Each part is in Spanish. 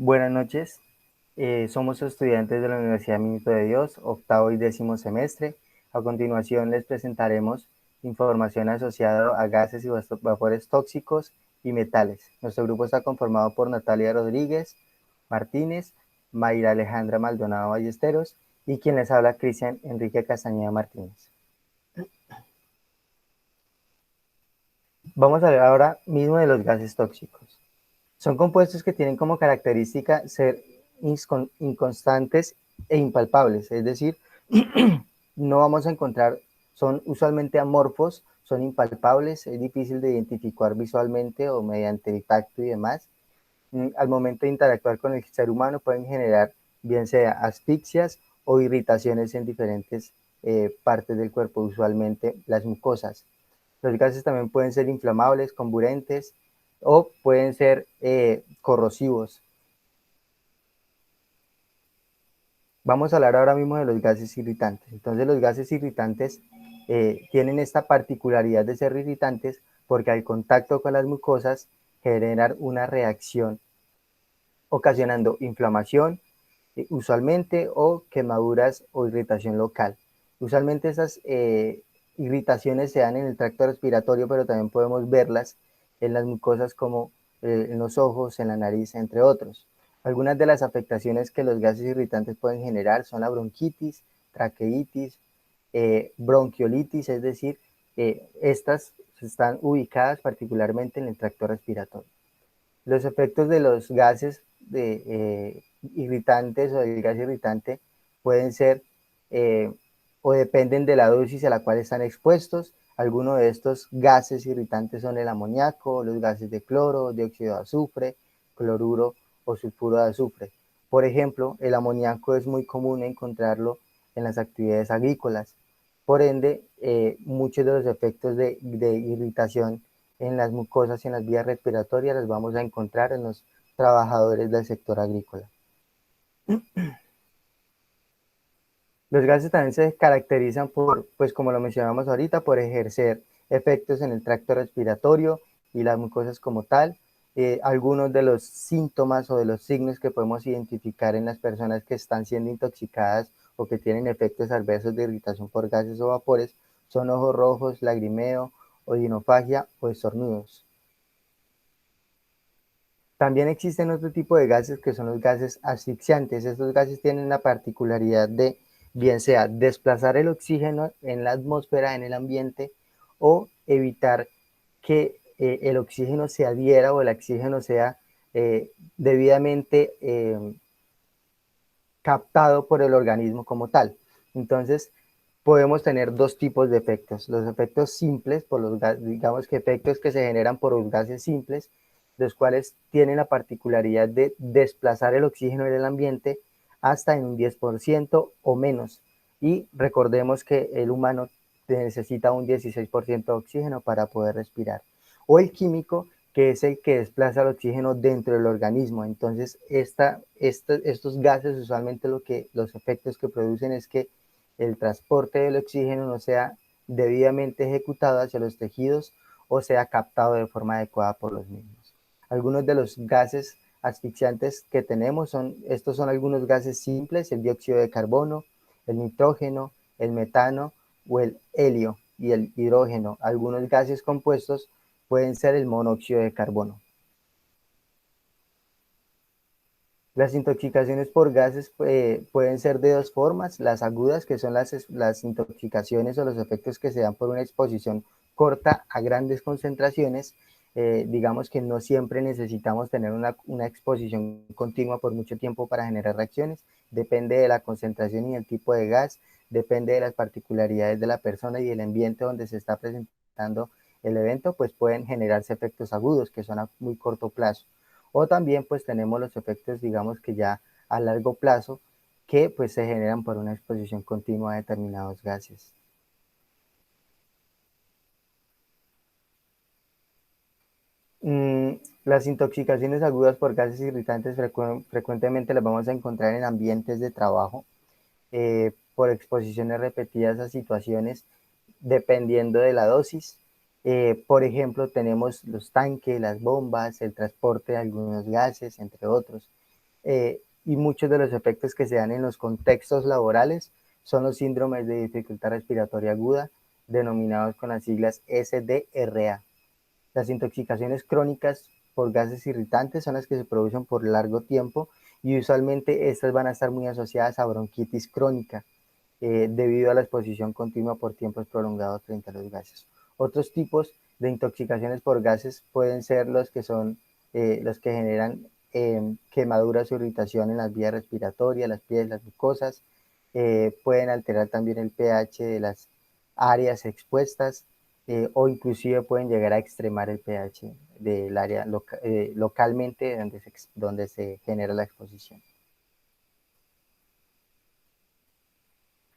Buenas noches, somos estudiantes de la Universidad Minuto de Dios, octavo y décimo semestre. A continuación les presentaremos información asociada a gases y vapores tóxicos y metales. Nuestro grupo está conformado por Natalia Rodríguez Martínez, Mayra Alejandra Maldonado Ballesteros y quien les habla, Cristian Enrique Castañeda Martínez. Vamos a hablar ahora mismo de los gases tóxicos. Son compuestos que tienen como característica ser inconstantes e impalpables, es decir, no vamos a encontrar, son usualmente amorfos, son impalpables, es difícil de identificar visualmente o mediante el tacto y demás. Al momento de interactuar con el ser humano pueden generar bien sea asfixias o irritaciones en diferentes partes del cuerpo, usualmente las mucosas. Los gases también pueden ser inflamables, comburentes o pueden ser corrosivos. Vamos a hablar ahora mismo de los gases irritantes. Entonces los gases irritantes tienen esta particularidad de ser irritantes porque al contacto con las mucosas generan una reacción ocasionando inflamación usualmente o quemaduras o irritación local. Usualmente esas irritaciones se dan en el tracto respiratorio, pero también podemos verlas en las mucosas como en los ojos, en la nariz, entre otros. Algunas de las afectaciones que los gases irritantes pueden generar son la bronquitis, traqueitis, bronquiolitis, es decir, estas están ubicadas particularmente en el tracto respiratorio. Los efectos de los gases irritantes o del gas irritante pueden ser o dependen de la dosis a la cual están expuestos. Algunos de estos gases irritantes son el amoníaco, los gases de cloro, dióxido de azufre, cloruro o sulfuro de azufre. Por ejemplo, el amoníaco es muy común encontrarlo en las actividades agrícolas. Por ende, muchos de los efectos de irritación en las mucosas y en las vías respiratorias las vamos a encontrar en los trabajadores del sector agrícola. Los gases también se caracterizan por, pues como lo mencionamos ahorita, por ejercer efectos en el tracto respiratorio y las mucosas como tal. Algunos de los síntomas o de los signos que podemos identificar en las personas que están siendo intoxicadas o que tienen efectos adversos de irritación por gases o vapores son ojos rojos, lagrimeo, odinofagia o estornudos. También existen otro tipo de gases que son los gases asfixiantes. Estos gases tienen la particularidad de, bien sea desplazar el oxígeno en la atmósfera, en el ambiente, o evitar que el oxígeno se adhiera o el oxígeno sea debidamente captado por el organismo como tal. Entonces, podemos tener dos tipos de efectos. Los efectos simples, por los digamos que efectos que se generan por los gases simples, los cuales tienen la particularidad de desplazar el oxígeno en el ambiente hasta en un 10% o menos. Y recordemos que el humano necesita un 16% de oxígeno para poder respirar. O el químico, que es el que desplaza el oxígeno dentro del organismo. Entonces, estos gases usualmente los efectos que producen es que el transporte del oxígeno no sea debidamente ejecutado hacia los tejidos o sea captado de forma adecuada por los mismos. Algunos de los gases asfixiantes que tenemos estos son algunos gases simples, el dióxido de carbono, el nitrógeno, el metano o el helio y el hidrógeno. Algunos gases compuestos pueden ser el monóxido de carbono. Las intoxicaciones por gases pueden ser de dos formas, las agudas, que son las intoxicaciones o los efectos que se dan por una exposición corta a grandes concentraciones. Digamos que no siempre necesitamos tener una exposición continua por mucho tiempo para generar reacciones, depende de la concentración y el tipo de gas, depende de las particularidades de la persona y el ambiente donde se está presentando el evento, pues pueden generarse efectos agudos que son a muy corto plazo. O también pues tenemos los efectos, digamos que ya a largo plazo, que pues se generan por una exposición continua a determinados gases. Mm, las intoxicaciones agudas por gases irritantes frecuentemente las vamos a encontrar en ambientes de trabajo, por exposiciones repetidas a situaciones dependiendo de la dosis. Por ejemplo, tenemos los tanques, las bombas, el transporte de algunos gases, entre otros. y muchos de los efectos que se dan en los contextos laborales son los síndromes de dificultad respiratoria aguda, denominados con las siglas SDRA. Las intoxicaciones crónicas por gases irritantes son las que se producen por largo tiempo y usualmente estas van a estar muy asociadas a bronquitis crónica debido a la exposición continua por tiempos prolongados frente a los gases. Otros tipos de intoxicaciones por gases pueden ser los que son los que generan quemaduras o irritación en las vías respiratorias, las pieles, las mucosas, pueden alterar también el pH de las áreas expuestas, o inclusive pueden llegar a extremar el pH del área localmente donde se genera la exposición.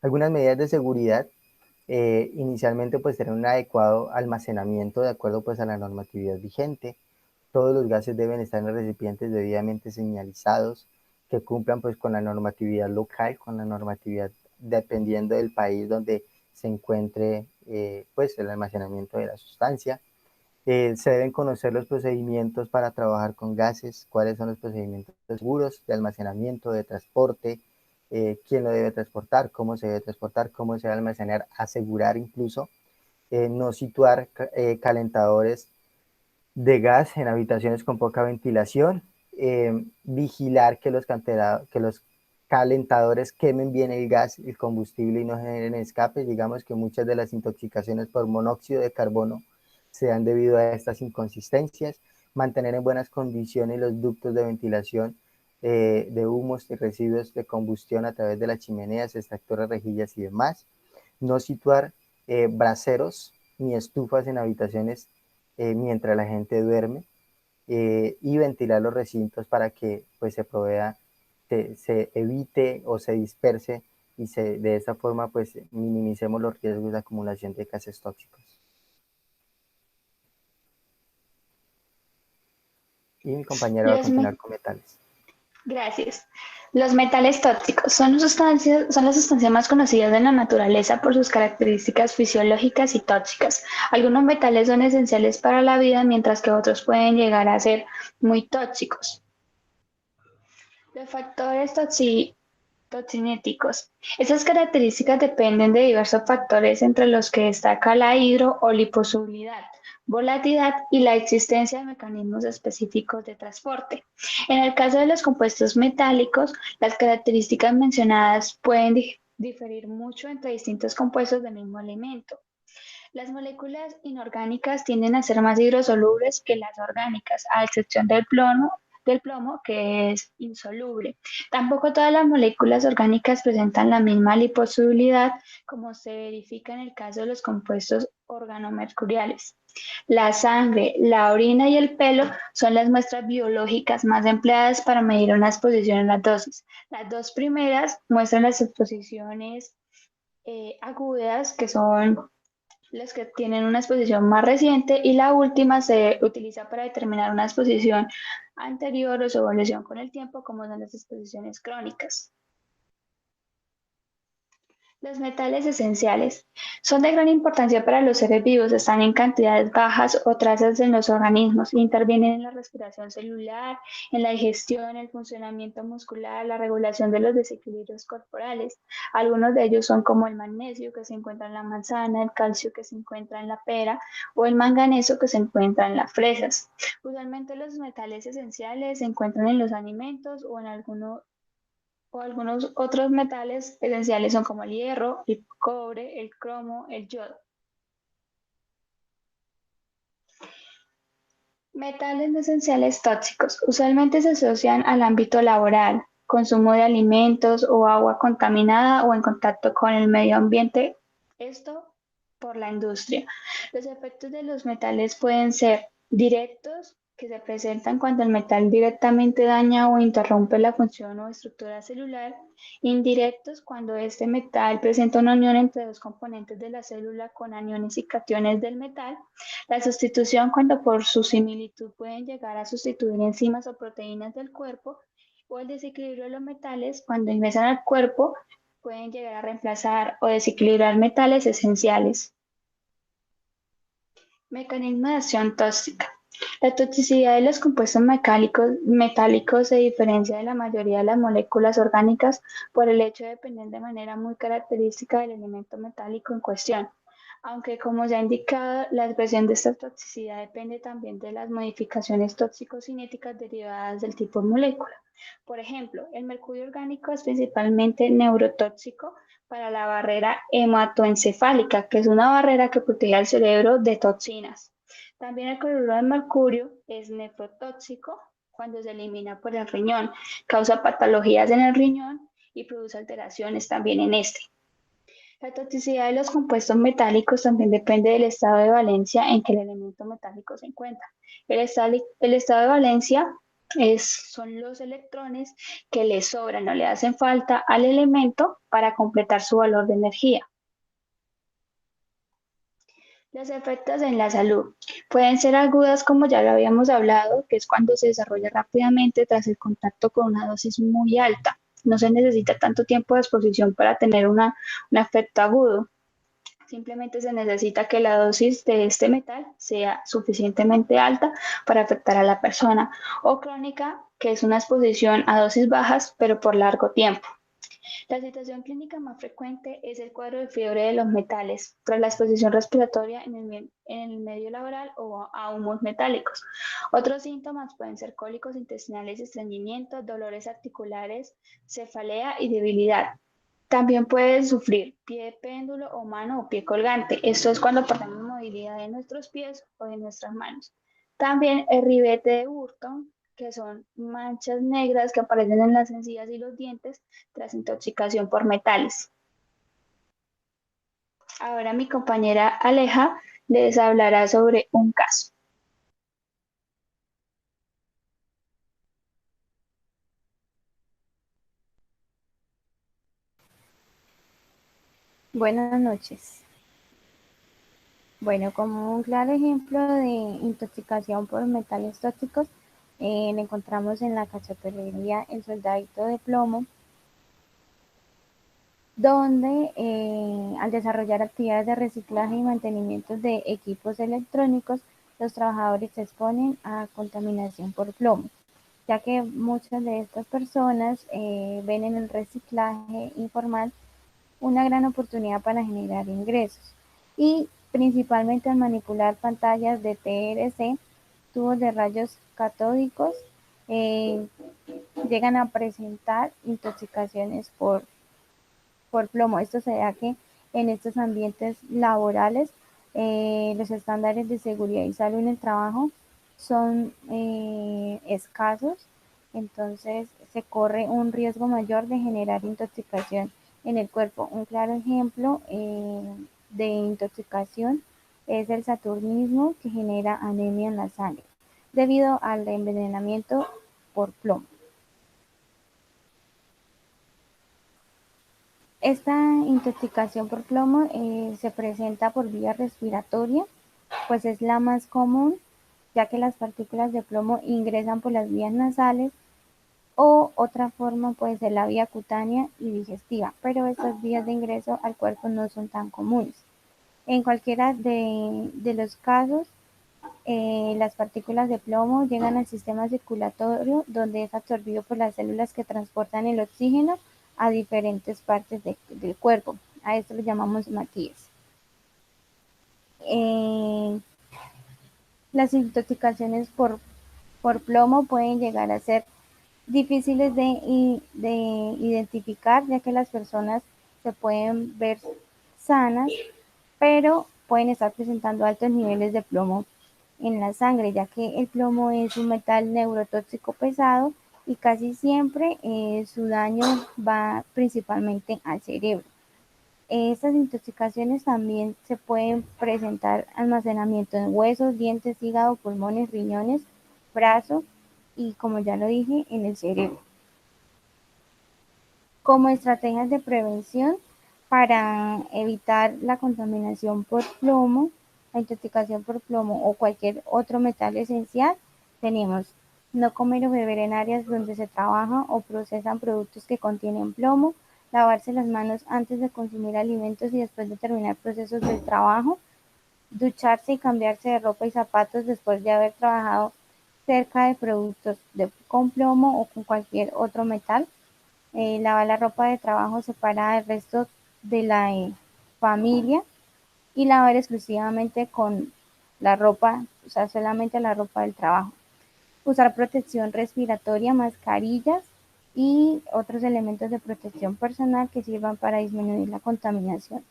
Algunas medidas de seguridad, inicialmente pues tener un adecuado almacenamiento de acuerdo pues a la normatividad vigente. Todos los gases deben estar en recipientes debidamente señalizados que cumplan pues con la normatividad local, con la normatividad dependiendo del país donde se encuentre pues el almacenamiento de la sustancia. Se deben conocer los procedimientos para trabajar con gases, cuáles son los procedimientos seguros de almacenamiento, de transporte, quién lo debe transportar, cómo se debe almacenar, asegurar incluso no situar calentadores de gas en habitaciones con poca ventilación, vigilar que los calentadores quemen bien el gas, el combustible y no generen escapes. Digamos que muchas de las intoxicaciones por monóxido de carbono se dan debido a estas inconsistencias. Mantener en buenas condiciones los ductos de ventilación de humos y residuos de combustión a través de las chimeneas, extractores, rejillas y demás. No situar braseros ni estufas en habitaciones mientras la gente duerme, y ventilar los recintos para que pues se provea, se evite o se disperse y de esa forma pues minimicemos los riesgos de acumulación de gases tóxicos. Y mi compañera va a Los continuar con metales. Gracias. Los metales tóxicos son las sustancias más conocidas de la naturaleza por sus características fisiológicas y tóxicas. Algunos metales son esenciales para la vida, mientras que otros pueden llegar a ser muy tóxicos. Los factores toxinéticos. Esas características dependen de diversos factores entre los que destaca la hidro o liposolubilidad, volatilidad y la existencia de mecanismos específicos de transporte. En el caso de los compuestos metálicos, las características mencionadas pueden diferir mucho entre distintos compuestos del mismo elemento. Las moléculas inorgánicas tienden a ser más hidrosolubles que las orgánicas, a excepción del plomo que es insoluble. Tampoco todas las moléculas orgánicas presentan la misma liposolubilidad como se verifica en el caso de los compuestos organomercuriales. La sangre, la orina y el pelo son las muestras biológicas más empleadas para medir una exposición en las dosis. Las dos primeras muestran las exposiciones agudas, que son los que tienen una exposición más reciente, y la última se utiliza para determinar una exposición anterior o su evolución con el tiempo, como son las exposiciones crónicas. Los metales esenciales son de gran importancia para los seres vivos, están en cantidades bajas o trazas en los organismos, intervienen en la respiración celular, en la digestión, el funcionamiento muscular, la regulación de los desequilibrios corporales. Algunos de ellos son como el magnesio que se encuentra en la manzana, el calcio que se encuentra en la pera o el manganeso que se encuentra en las fresas. Usualmente los metales esenciales se encuentran en los alimentos o algunos otros metales esenciales son como el hierro, el cobre, el cromo, el yodo. Metales no esenciales tóxicos usualmente se asocian al ámbito laboral, consumo de alimentos o agua contaminada o en contacto con el medio ambiente. Esto por la industria. Los efectos de los metales pueden ser directos, que se presentan cuando el metal directamente daña o interrumpe la función o estructura celular; indirectos, cuando este metal presenta una unión entre dos componentes de la célula con aniones y cationes del metal; la sustitución, cuando por su similitud pueden llegar a sustituir enzimas o proteínas del cuerpo; o el desequilibrio de los metales, cuando ingresan al cuerpo pueden llegar a reemplazar o desequilibrar metales esenciales. Mecanismo de acción tóxica. La toxicidad de los compuestos metálicos se diferencia de la mayoría de las moléculas orgánicas por el hecho de depender de manera muy característica del elemento metálico en cuestión. Aunque, como se ha indicado, la expresión de esta toxicidad depende también de las modificaciones tóxico-cinéticas derivadas del tipo de molécula. Por ejemplo, el mercurio orgánico es principalmente neurotóxico para la barrera hematoencefálica, que es una barrera que protege al cerebro de toxinas. También el cloruro de mercurio es nefrotóxico cuando se elimina por el riñón, causa patologías en el riñón y produce alteraciones también en este. La toxicidad de los compuestos metálicos también depende del estado de valencia en que el elemento metálico se encuentra. El estado de valencia son los electrones que le sobran o le hacen falta al elemento para completar su valor de energía. Los efectos en la salud pueden ser agudas, como ya lo habíamos hablado, que es cuando se desarrolla rápidamente tras el contacto con una dosis muy alta. No se necesita tanto tiempo de exposición para tener un efecto agudo. Simplemente se necesita que la dosis de este metal sea suficientemente alta para afectar a la persona. O crónica, que es una exposición a dosis bajas, pero por largo tiempo. La situación clínica más frecuente es el cuadro de fiebre de los metales tras la exposición respiratoria en el medio laboral o a humos metálicos. Otros síntomas pueden ser cólicos intestinales, estreñimiento, dolores articulares, cefalea y debilidad. También puede sufrir pie de péndulo o mano o pie colgante. Esto es cuando perdemos movilidad de nuestros pies o de nuestras manos. También el ribete de Burton, que son manchas negras que aparecen en las encías y los dientes tras intoxicación por metales. Ahora mi compañera Aleja les hablará sobre un caso. Buenas noches. Bueno, como un claro ejemplo de intoxicación por metales tóxicos, le encontramos en la cacharrería El Soldadito de Plomo, donde al desarrollar actividades de reciclaje y mantenimiento de equipos electrónicos, los trabajadores se exponen a contaminación por plomo, ya que muchas de estas personas ven en el reciclaje informal una gran oportunidad para generar ingresos y principalmente al manipular pantallas de TRC, tubos de rayos catódicos, eh, llegan a presentar intoxicaciones por plomo. Esto se da que en estos ambientes laborales los estándares de seguridad y salud en el trabajo son escasos, entonces se corre un riesgo mayor de generar intoxicación en el cuerpo. Un claro ejemplo de intoxicación es el saturnismo, que genera anemia en la sangre debido al envenenamiento por plomo. Esta intoxicación por plomo se presenta por vía respiratoria, pues es la más común, ya que las partículas de plomo ingresan por las vías nasales, o otra forma puede ser la vía cutánea y digestiva, pero estas vías de ingreso al cuerpo no son tan comunes. En cualquiera de los casos, las partículas de plomo llegan al sistema circulatorio, donde es absorbido por las células que transportan el oxígeno a diferentes partes del cuerpo. A esto lo llamamos matías. Eh, las intoxicaciones por plomo pueden llegar a ser difíciles de identificar, ya que las personas se pueden ver sanas, pero pueden estar presentando altos niveles de plomo en la sangre, ya que el plomo es un metal neurotóxico pesado y casi siempre su daño va principalmente al cerebro. Estas intoxicaciones también se pueden presentar almacenamiento en huesos, dientes, hígado, pulmones, riñones, brazos y, como ya lo dije, en el cerebro. Como estrategias de prevención para evitar la contaminación por plomo, la intoxicación por plomo o cualquier otro metal esencial, tenemos no comer o beber en áreas donde se trabaja o procesan productos que contienen plomo, lavarse las manos antes de consumir alimentos y después de terminar procesos del trabajo, ducharse y cambiarse de ropa y zapatos después de haber trabajado cerca de productos con plomo o con cualquier otro metal. Lavar la ropa de trabajo separada del resto de la familia y lavar exclusivamente con la ropa, o sea, solamente la ropa del trabajo. Usar protección respiratoria, mascarillas y otros elementos de protección personal que sirvan para disminuir la contaminación.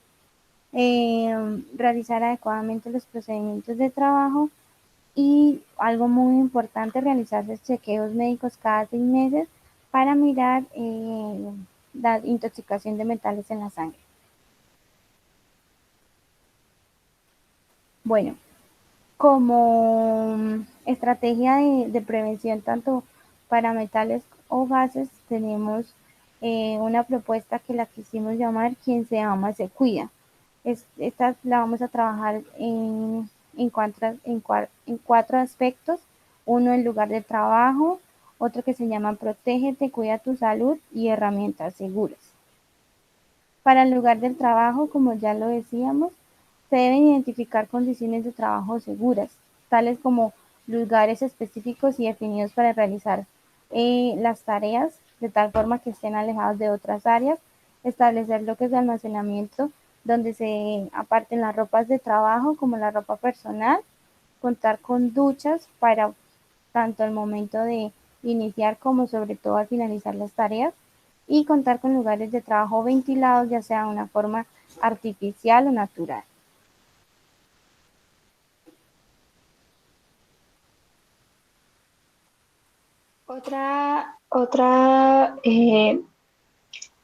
Realizar adecuadamente los procedimientos de trabajo y algo muy importante, realizarse chequeos médicos cada 6 meses para mirar la intoxicación de metales en la sangre. Bueno, como estrategia de prevención tanto para metales o gases, tenemos una propuesta que la quisimos llamar "Quien se ama se cuida". Esta la vamos a trabajar en cuatro aspectos. Uno, el lugar de trabajo, otro que se llama "Protégete, cuida tu salud" y herramientas seguras. Para el lugar del trabajo, como ya lo decíamos, se deben identificar condiciones de trabajo seguras, tales como lugares específicos y definidos para realizar las tareas, de tal forma que estén alejados de otras áreas, establecer bloques de almacenamiento donde se aparten las ropas de trabajo como la ropa personal, contar con duchas para tanto el momento de iniciar como sobre todo al finalizar las tareas, y contar con lugares de trabajo ventilados, ya sea de una forma artificial o natural.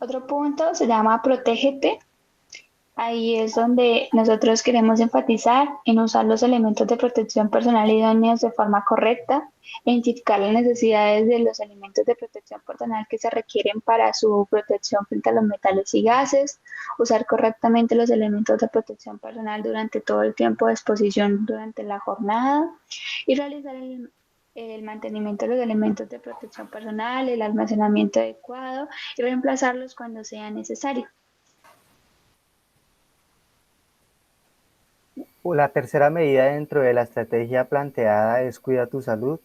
Otro punto se llama protégete. Ahí es donde nosotros queremos enfatizar en usar los elementos de protección personal idóneos de forma correcta, identificar las necesidades de los elementos de protección personal que se requieren para su protección frente a los metales y gases, usar correctamente los elementos de protección personal durante todo el tiempo de exposición durante la jornada y realizar el mantenimiento de los elementos de protección personal, el almacenamiento adecuado y reemplazarlos cuando sea necesario. La tercera medida dentro de la estrategia planteada es cuida tu salud.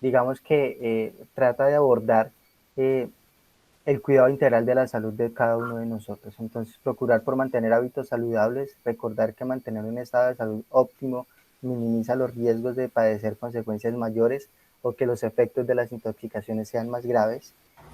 Digamos que trata de abordar el cuidado integral de la salud de cada uno de nosotros. Entonces, procurar por mantener hábitos saludables, recordar que mantener un estado de salud óptimo minimiza los riesgos de padecer consecuencias mayores o que los efectos de las intoxicaciones sean más graves.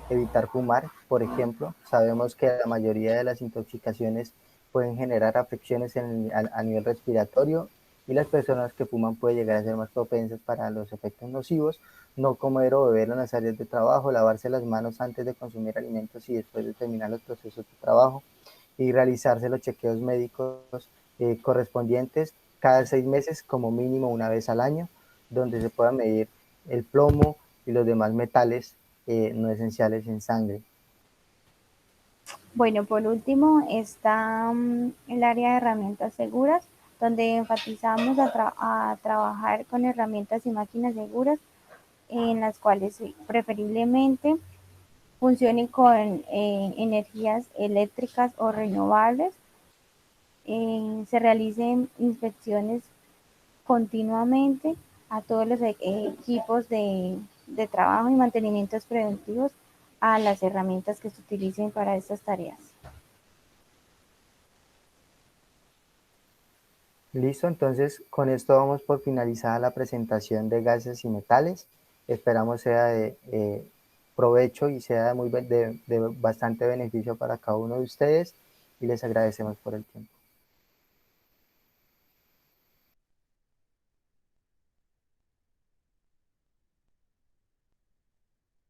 Evitar fumar, por ejemplo. Sabemos que la mayoría de las intoxicaciones pueden generar afecciones a nivel respiratorio y las personas que fuman pueden llegar a ser más propensas para los efectos nocivos. No comer o beber en las áreas de trabajo, lavarse las manos antes de consumir alimentos y después de terminar los procesos de trabajo y realizarse los chequeos médicos correspondientes cada 6 meses, como mínimo una vez al año, donde se pueda medir el plomo y los demás metales no esenciales en sangre. Bueno, por último está el área de herramientas seguras, donde enfatizamos a trabajar con herramientas y máquinas seguras en las cuales preferiblemente funcionen con energías eléctricas o renovables. Se realicen inspecciones continuamente a todos los equipos de trabajo y mantenimientos preventivos a las herramientas que se utilicen para estas tareas. Listo, entonces con esto vamos por finalizada la presentación de gases y metales. Esperamos sea de provecho y sea de bastante beneficio para cada uno de ustedes y les agradecemos por el tiempo.